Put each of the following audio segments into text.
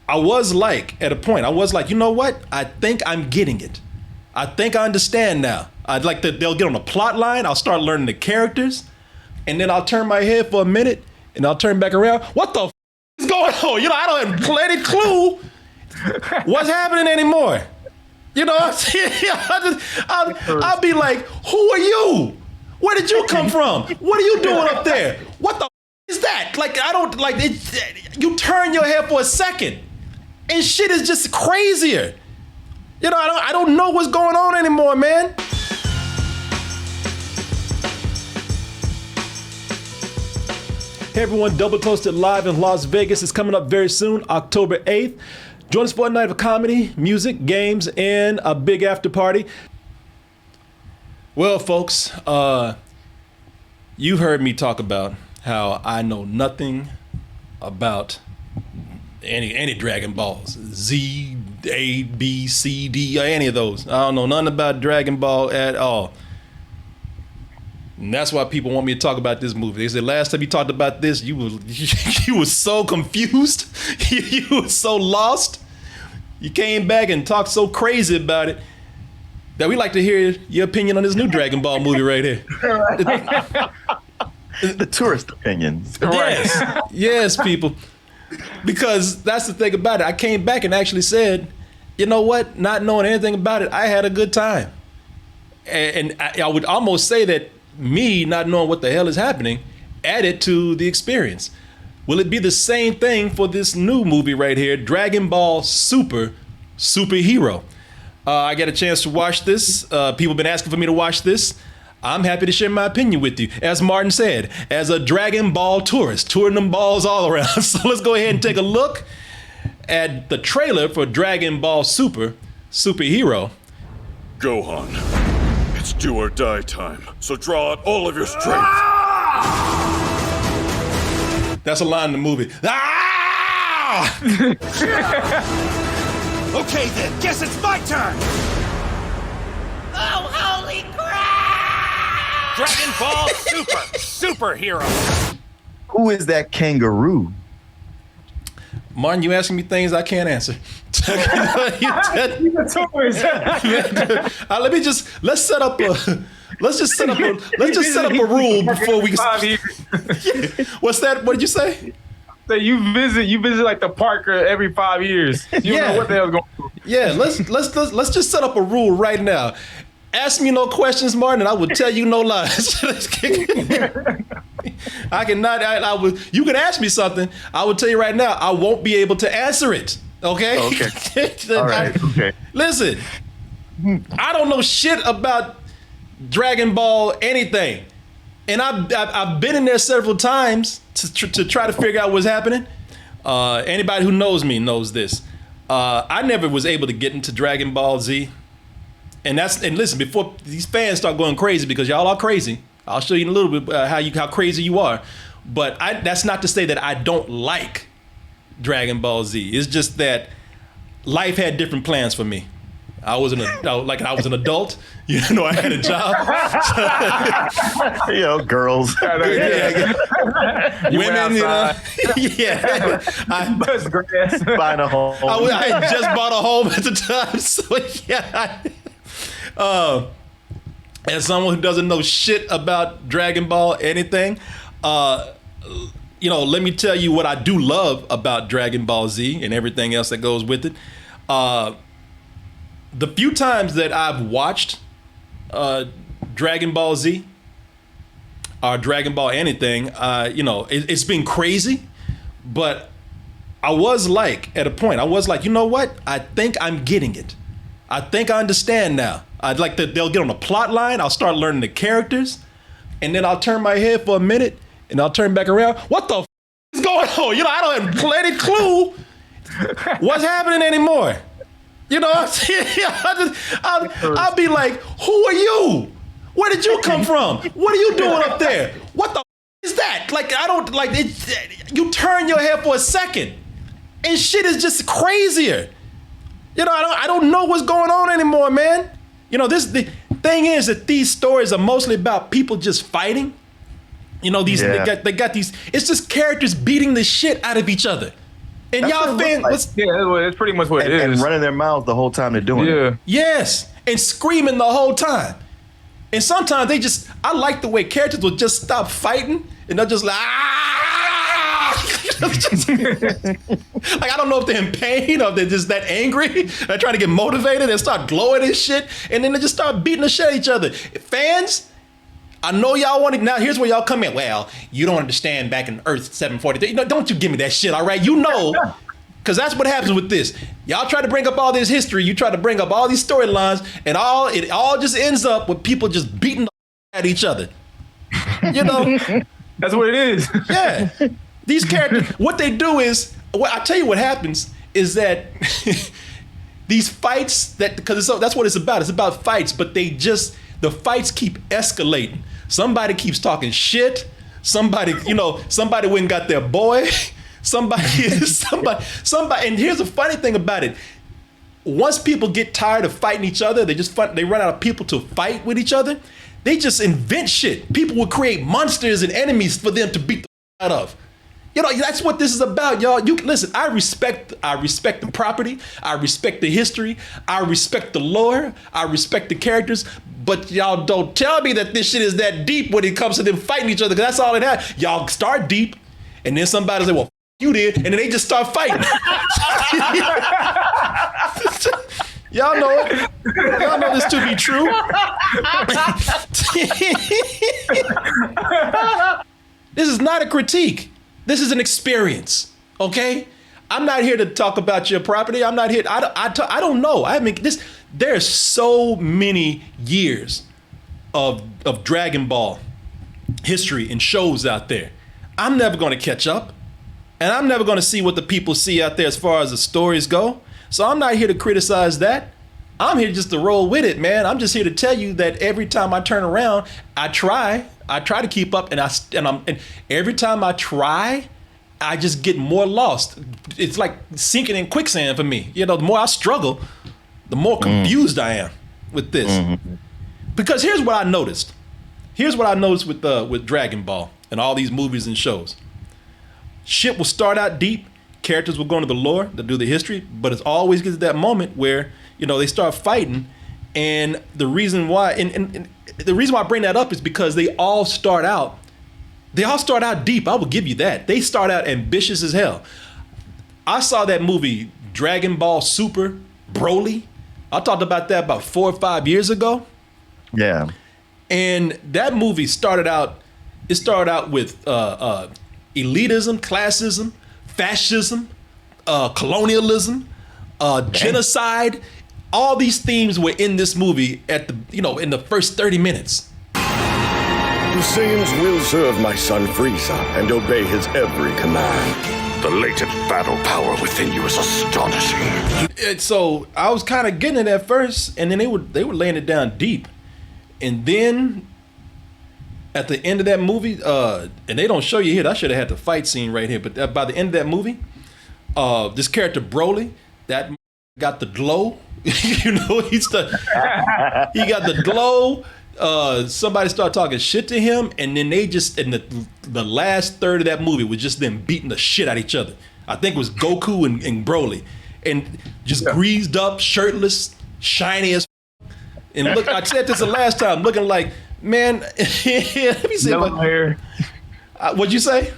I was like, at a point, I was like, you know what? I think I'm getting it. I think I understand now. I'd like that they'll get on a plot line. I'll start learning the characters, and then I'll turn my head for a minute, and I'll turn back around. What the is going on? You know, I don't have any clue what's happening anymore. You know, I'll be like, who are you? Where did you come from? What are you doing up there? What the is that? Like, I don't, like, you turn your head for a second, and shit is just crazier. You know, I don't know what's going on anymore, man. Hey everyone, Double Toasted live in Las Vegas is coming up very soon, October 8th. Join us for a night of comedy, music, games, and a big after party. Well, folks, you've heard me talk about how I know nothing about any Dragon Balls, Z, A, B, C, D, or any of those. I don't know nothing about Dragon Ball at all. And that's why people want me to talk about this movie. They said last time you talked about this, you were so confused, you were so lost. You came back and talked so crazy about it that we like to hear your opinion on this new Dragon Ball movie right here. The tourist opinions. Yes, yes, people. Because that's the thing about it. I came back and actually said, you know what? Not knowing anything about it, I had a good time. And I would almost say that me not knowing what the hell is happening added to the experience. Will it be the same thing for this new movie right here, Dragon Ball Super Hero? I got a chance to watch this. People have been asking for me to watch this. I'm happy to share my opinion with you. As Martin said, as a Dragon Ball tourist, touring them balls all around. So let's go ahead and take a look at the trailer for Dragon Ball Super Hero. Gohan, it's do or die time, so draw out all of your strength. That's a line in the movie. Ah! Okay then, guess it's my turn! Oh, holy crap! Dragon Ball Superhero! Who is that kangaroo? Martin, you asking me things I can't answer. Let's set up a rule before we. What's that? What did you say? So you visit like the park every 5 years. You don't know what the hell's going on. Yeah, let's just set up a rule right now. Ask me no questions, Martin, and I will tell you no lies. I cannot. I will. You can ask me something. I will tell you right now. I won't be able to answer it. Okay. Okay. All right. Okay. Listen, I don't know shit about Dragon Ball anything, and I've been in there several times to try to figure out what's happening. Anybody who knows me knows this. I never was able to get into Dragon Ball Z. And listen, before these fans start going crazy, because y'all are crazy, I'll show you in a little bit how crazy you are. But that's not to say that I don't like Dragon Ball Z. It's just that life had different plans for me. I was an adult, you know. I had a job. You know, girls, women, you know. Yeah, buying a home. I had just bought a home at the time, so yeah. As someone who doesn't know shit about Dragon Ball anything, you know, let me tell you what I do love about Dragon Ball Z and everything else that goes with it. The few times that I've watched Dragon Ball Z or Dragon Ball anything, you know, it's been crazy, but I was like, at a point, I was like, you know what? I think I'm getting it. I think I understand now. I'd like that they'll get on a plot line. I'll start learning the characters, and then I'll turn my head for a minute, and I'll turn back around. What the is going on? You know, I don't have any clue what's happening anymore. You know, I'll be like, who are you? Where did you come from? What are you doing up there? What the is that? Like, I don't like it. You turn your head for a second, and shit is just crazier. You know, I don't know what's going on anymore, man. You know, the thing is that these stories are mostly about people just fighting. You know, they got these. It's just characters beating the shit out of each other. And That's y'all what it fans, looks Yeah, that's pretty much what it and is. running their mouths the whole time they're doing it. Yeah. yes, and screaming the whole time. And sometimes I like the way characters will just stop fighting and they're just like, like, I don't know if they're in pain or if they're just that angry. They're trying to get motivated and start glowing and shit. And then they just start beating the shit out of each other. Fans, I know y'all want it. Now, here's where y'all come in. Well, you don't understand back in Earth 743. Don't you give me that shit, all right? You know, because that's what happens with this. Y'all try to bring up all this history. You try to bring up all these storylines, and it all just ends up with people just beating the at each other. You know? That's what it is. Yeah. These characters, what they do is, I tell you what happens is that these fights, because that's what it's about. It's about fights, but the fights keep escalating. Somebody keeps talking shit. Somebody went and got their boy. Somebody, and here's the funny thing about it. Once people get tired of fighting each other, they run out of people to fight with each other. They just invent shit. People will create monsters and enemies for them to beat the out of. You know, that's what this is about, y'all. Listen, I respect the property. I respect the history. I respect the lore. I respect the characters. But y'all don't tell me that this shit is that deep when it comes to them fighting each other, because that's all it has. Y'all start deep, and then somebody say, well, f- you did, and then they just start fighting. Y'all know it. Y'all know this to be true. This is not a critique. This is an experience, okay? I'm not here to talk about your property. I'm not here. I don't know. I mean, there's so many years of Dragon Ball history and shows out there. I'm never going to catch up, and I'm never going to see what the people see out there as far as the stories go. So I'm not here to criticize that. I'm here just to roll with it, man. I'm just here to tell you that every time I turn around, I try to keep up, and every time I try, I just get more lost. It's like sinking in quicksand for me. You know, the more I struggle, the more confused I am with this. Because here's what I noticed. Here's what I noticed with Dragon Ball and all these movies and shows. Shit will start out deep. Characters will go into the lore, they'll do the history, but it always gets to that moment where, you know, they start fighting. And the reason why, and the reason why I bring that up is because they all start out deep. I will give you that. They start out ambitious as hell. I saw that movie, Dragon Ball Super, Broly. I talked about that about 4 or 5 years ago. Yeah. And that movie started out with elitism, classism, fascism, colonialism, genocide. All these themes were in this movie in the first 30 minutes. The Saiyans will serve my son Frieza and obey his every command. The latent battle power within you is astonishing. And so I was kind of getting it at first, and then they were laying it down deep. And then at the end of that movie, and they don't show you here, I should have had the fight scene right here, but by the end of that movie, this character Broly, that got the glow. You know, he got the glow. Somebody started talking shit to him, and then they just, in the last third of that movie was just them beating the shit out of each other. I think it was Goku and Broly, and just greased up, shirtless, shiny as and look, I said this the last time, looking like, man, let me see. Yellow hair. What'd you say?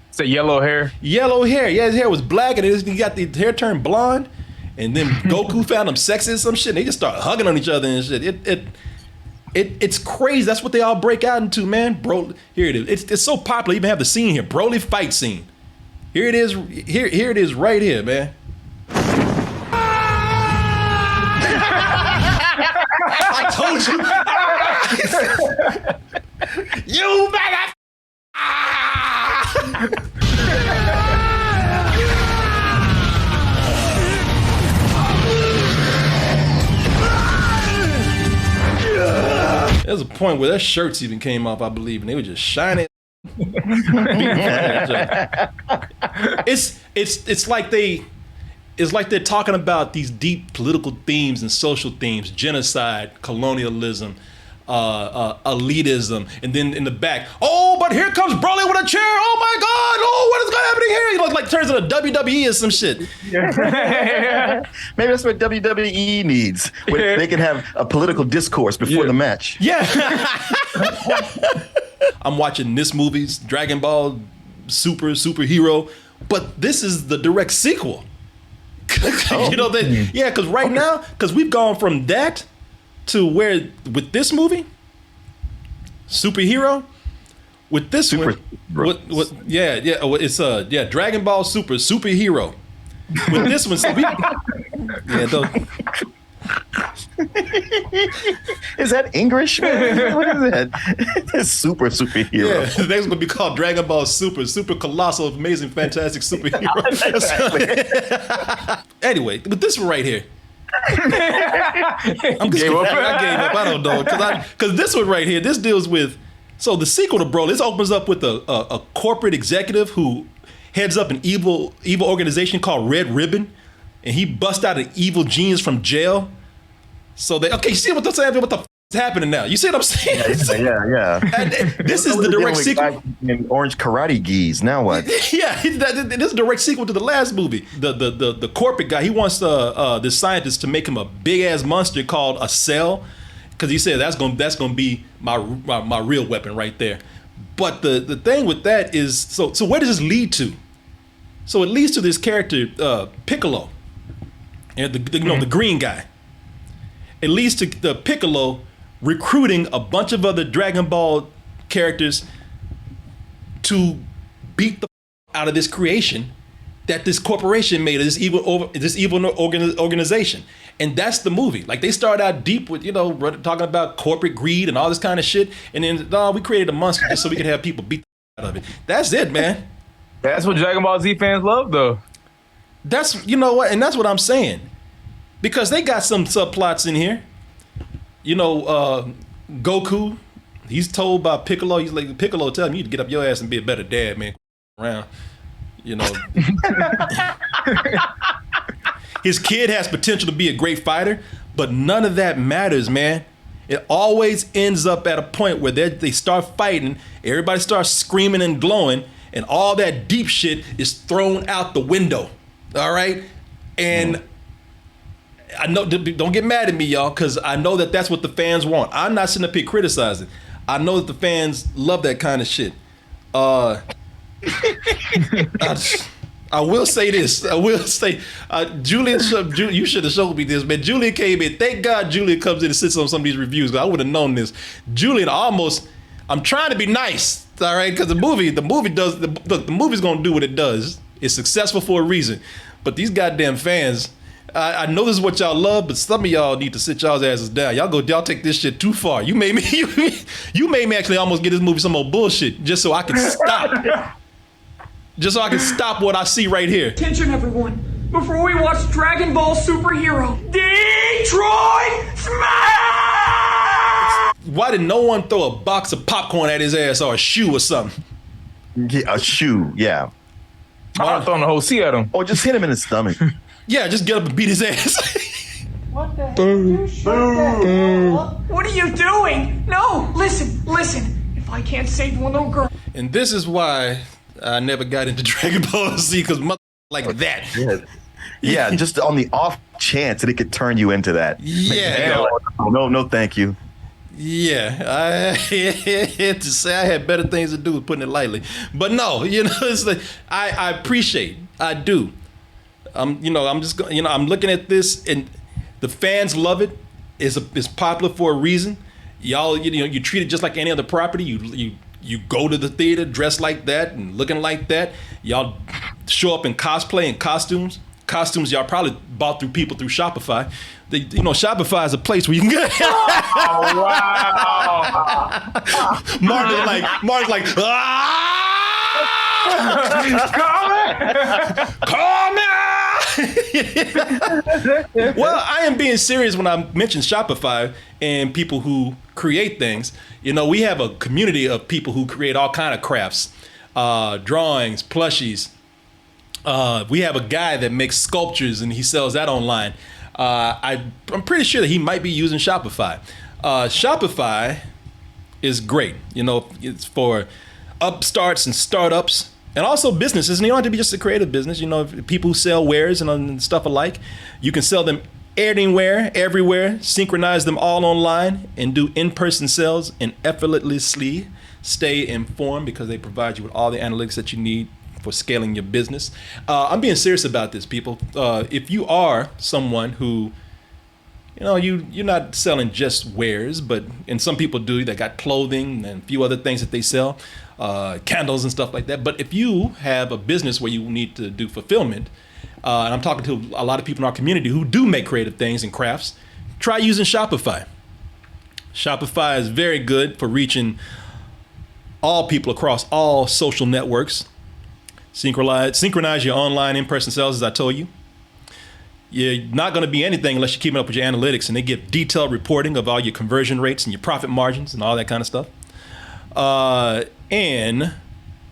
It's a yellow hair. Yellow hair. Yeah, his hair was black, and he got the hair turned blonde. And then Goku found him sexy or some shit. And they just started hugging on each other and shit. It's crazy. That's what they all break out into, man. Bro, here it is. It's so popular. You even have the scene here, Broly fight scene. Here it is. Here it is right here, man. I told you. You better. There's a point where their shirts even came off, I believe, and they were just shining. It's like they're talking about these deep political themes and social themes: genocide, colonialism, elitism, and then in the back, oh, but here comes Broly with a chair. Oh my God! Oh, what is happening here? You know, like turns into WWE or some shit. Maybe that's what WWE needs. Where they can have a political discourse before the match. Yeah. I'm watching this movie's Dragon Ball Super Superhero, but this is the direct sequel. You know that? Yeah, because right now, because we've gone from that to where with this movie, Superhero, with this one, it's Dragon Ball Super Superhero. With this one, so Is that English? What is that? It's superhero. Yeah, that's gonna be called Dragon Ball Super Colossal Amazing Fantastic Superhero. Anyway, with this one right here, I gave up. I don't know because this one right here, this deals with the sequel to Broly. This opens up with a corporate executive who heads up an evil organization called Red Ribbon, and he busts out an evil genius from jail. So you see what they're saying? What the is happening now? You see what I'm saying? Yeah. And this is the direct sequel. In orange karate gis. Now what? Yeah, this is a direct sequel to the last movie. The corporate guy, he wants this scientist to make him a big ass monster called a cell, because he said that's gonna be my real weapon right there. But the thing with that is, so where does this lead to? So it leads to this character Piccolo, and the green guy. It leads to the Piccolo recruiting a bunch of other Dragon Ball characters to beat the out of this creation that this corporation made, this evil organization. And that's the movie. Like, they start out deep with, talking about corporate greed and all this kind of shit. And then, we created a monster just so we could have people beat the out of it. That's it, man. That's what Dragon Ball Z fans love, though. That's, you know what? And that's what I'm saying. Because they got some subplots in here. Goku, he's told by Piccolo, he's like, Piccolo tell him, you need to get up your ass and be a better dad, man. Around, His kid has potential to be a great fighter, but none of that matters, man. It always ends up at a point where they start fighting, everybody starts screaming and glowing, and all that deep shit is thrown out the window. All right? And I know, don't get mad at me, y'all, because I know that that's what the fans want. I'm not sitting up here criticizing. I know that the fans love that kind of shit. I will say this. Julian, you should have showed me this, man. Julian came in. Thank God Julian comes in and sits on some of these reviews, because I would have known this. Julian I'm trying to be nice, all right? Because the movie's going to do what it does. It's successful for a reason. But these goddamn fans, I know this is what y'all love, but some of y'all need to sit y'all's asses down. Y'all take this shit too far. You made me actually almost get this movie some more bullshit just so I can stop. Just so I can stop what I see right here. Attention, everyone. Before we watch Dragon Ball Superhero, Detroit Smash! Why did no one throw a box of popcorn at his ass or a shoe or something? Yeah, a shoe, yeah. I'm throwing the whole sea at him. Or just hit him in the stomach. Yeah, just get up and beat his ass. What the heck? You shut that hell up. What are you doing? No, listen. If I can't save one little girl. And this is why I never got into Dragon Ball Z, because mother like that. Yeah, just on the off chance that it could turn you into that. Yeah. No, thank you. Yeah, I had to say I had better things to do with putting it lightly. But no, it's like I appreciate, I do. I'm looking at this and the fans love it. It's popular for a reason. Y'all, you treat it just like any other property. You go to the theater dressed like that and looking like that. Y'all show up in cosplay and costumes. Costumes y'all probably bought through Shopify. Shopify is a place where you can get. Oh, wow. Mark's like, Come here! Well, I am being serious when I mention Shopify and people who create things. We have a community of people who create all kind of crafts, drawings, plushies. We have a guy that makes sculptures and he sells that online. I'm pretty sure that he might be using Shopify. Shopify is great. You know, it's for upstarts and startups and also businesses. And you don't have to be just a creative business. You know, people who sell wares and stuff alike. You can sell them anywhere, everywhere, synchronize them all online and do in-person sales and effortlessly stay informed because they provide you with all the analytics that you need for scaling your business. I'm being serious about this, people. If you are someone who, you know, you're not selling just wares, and some people do. They got clothing and a few other things that they sell, candles and stuff like that. But if you have a business where you need to do fulfillment, and I'm talking to a lot of people in our community who do make creative things and crafts, try using Shopify. Shopify is very good for reaching all people across all social networks. Synchronize your online in-person sales, as I told you. You're not going to be anything unless you're keeping up with your analytics, and they give detailed reporting of all your conversion rates and your profit margins and all that kind of stuff. And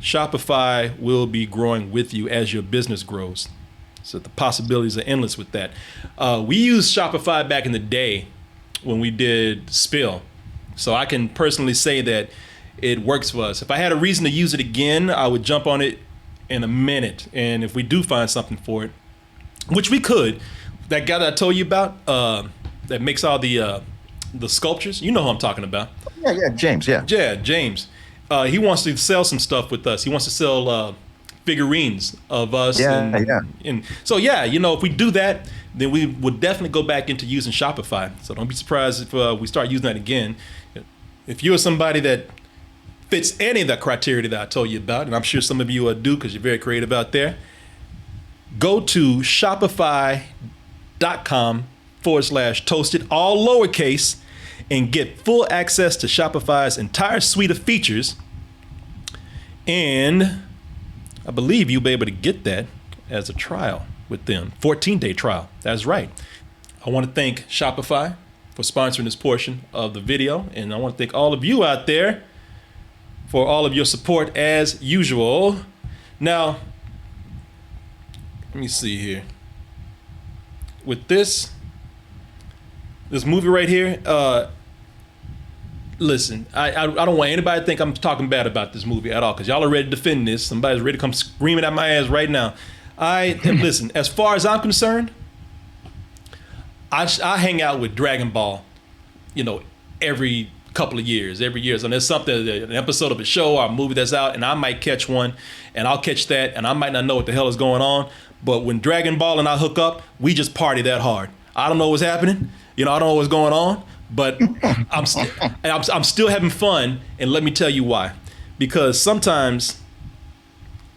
Shopify will be growing with you as your business grows. So the possibilities are endless with that. We used Shopify back in the day when we did Spill. So I can personally say that it works for us. If I had a reason to use it again, I would jump on it in a minute. And if we do find something for it, which we could, that guy that I told you about, that makes all the sculptures, you know who I'm talking about. Yeah, James, yeah. Yeah, James. He wants to sell some stuff with us. He wants to sell figurines of us. And so, yeah, you know, if we do that, then we would definitely go back into using Shopify. So don't be surprised if we start using that again. If you're somebody that fits any of the criteria that I told you about, and I'm sure some of you do because you're very creative out there, go to shopify.com/toasted, all lowercase, and get full access to Shopify's entire suite of features. And I believe you'll be able to get that as a trial with them, 14-day trial. That's right. I want to thank Shopify for sponsoring this portion of the video. And I want to thank all of you out there for all of your support as usual. Now, let me see here. With this movie right here, listen, I don't want anybody to think I'm talking bad about this movie at all, because y'all are ready to defend this. Somebody's ready to come screaming at my ass right now. Listen, as far as I'm concerned, I hang out with Dragon Ball, you know, every couple of years, every year. So there's something, an episode of a show or a movie that's out, and I might catch one, and I'll catch that, and I might not know what the hell is going on. But when Dragon Ball and I hook up, we just party that hard. I don't know what's happening. You know, I don't know what's going on, but I'm still having fun. And let me tell you why. Because sometimes,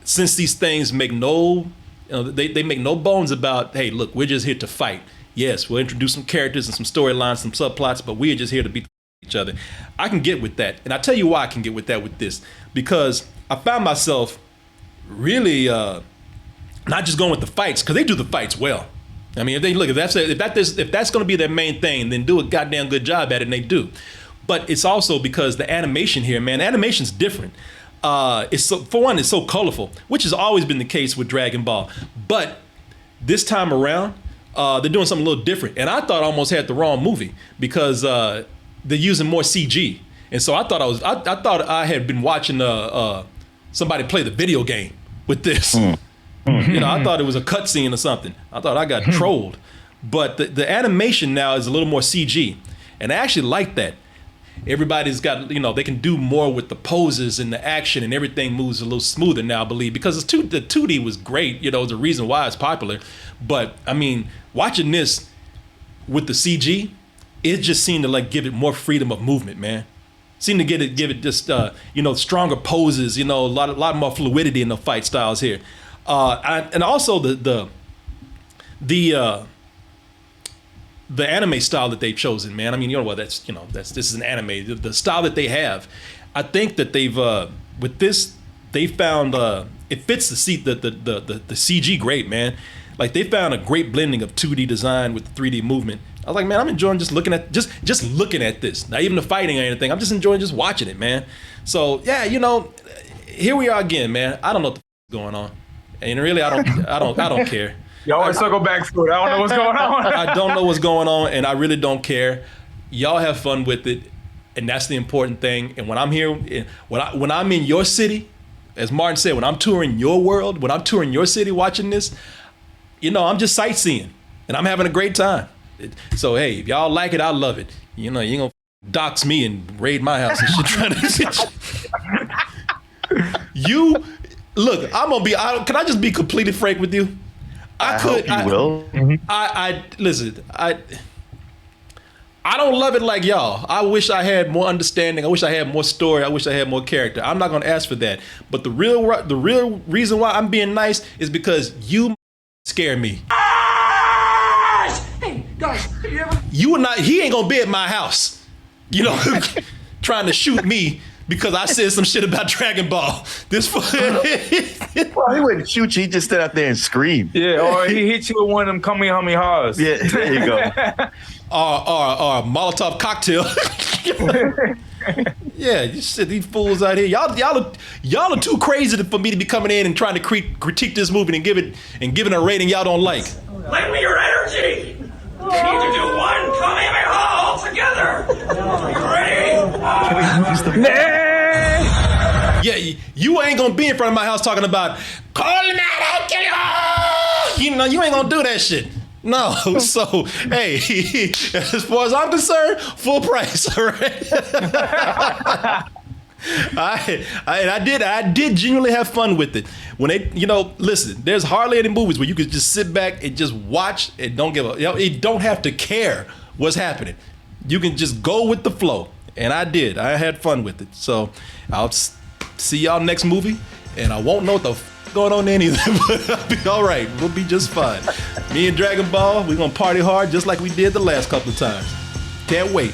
since these things make they make no bones about, hey, look, we're just here to fight. Yes, we'll introduce some characters and some storylines, some subplots, but we're just here to beat each other. I can get with that. And I'll tell you why I can get with that with this. Because I found myself really not just going with the fights, because they do the fights well. I mean, if that's going to be their main thing, then do a goddamn good job at it, and they do. But it's also because the animation here, man, animation's different. It's so colorful, which has always been the case with Dragon Ball. But this time around, they're doing something a little different, and I thought I almost had the wrong movie because they're using more CG, and so I thought I had been watching somebody play the video game with this. You know, I thought it was a cutscene or something. I thought I got trolled. But the animation now is a little more CG. And I actually like that. Everybody's got, you know, they can do more with the poses and the action, and everything moves a little smoother now, I believe. Because the 2D was great, you know, the reason why it's popular. But, I mean, watching this with the CG, it just seemed to, like, give it more freedom of movement, man. Seemed to give it just, you know, stronger poses, you know, a lot more fluidity in the fight styles here. And also the anime style that they've chosen, man. I mean, you know what? This is an anime. The style that they have, I think that they've with this they found it fits the CG great, man. Like they found a great blending of 2D design with 3D movement. I was like, man, I'm enjoying just looking at this. Not even the fighting or anything. I'm just enjoying just watching it, man. So yeah, you know, here we are again, man. I don't know what the f- is going on. And really, I don't care. Y'all want to circle back to it. I don't know what's going on. I don't know what's going on, and I really don't care. y'all have fun with it, and that's the important thing. And when I'm here, when I'm in your city, as Martin said, when I'm touring your world, when I'm touring your city watching this, I'm just sightseeing and I'm having a great time. So hey, if y'all like it, I love it. You ain't gonna dox me and raid my house and shit trying to You look, can I just be completely frank with you? I hope you will. Listen, I don't love it like y'all. I wish I had more understanding. I wish I had more story. I wish I had more character. I'm not gonna ask for that. But the real reason why I'm being nice is because you scare me. Hey, guys, have you ever... He ain't gonna be at my house, trying to shoot me because I said some shit about Dragon Ball. Well, he wouldn't shoot you. He just stood out there and screamed. Yeah, or he hit you with one of them Kamehamehas. Yeah, there you go. or Molotov cocktail. Yeah, you shit, these fools out here. Y'all are too crazy for me to be coming in and trying to critique this movie and giving a rating y'all don't like. Lend me your energy! You need to do one Kamehameha all together! You ready? Yeah, you ain't gonna be in front of my house talking about call me out, I'll kill you. You ain't gonna do that shit. No, so hey, as far as I'm concerned, full price. All right. I did genuinely have fun with it. When listen, there's hardly any movies where you could just sit back and just watch and don't give a, you don't have to care what's happening. You can just go with the flow. And I did. I had fun with it. So I'll see y'all next movie, and I won't know what the going on then either, but I'll be all right. We'll be just fine. Me and Dragon Ball, we're gonna party hard just like we did the last couple of times. Can't wait.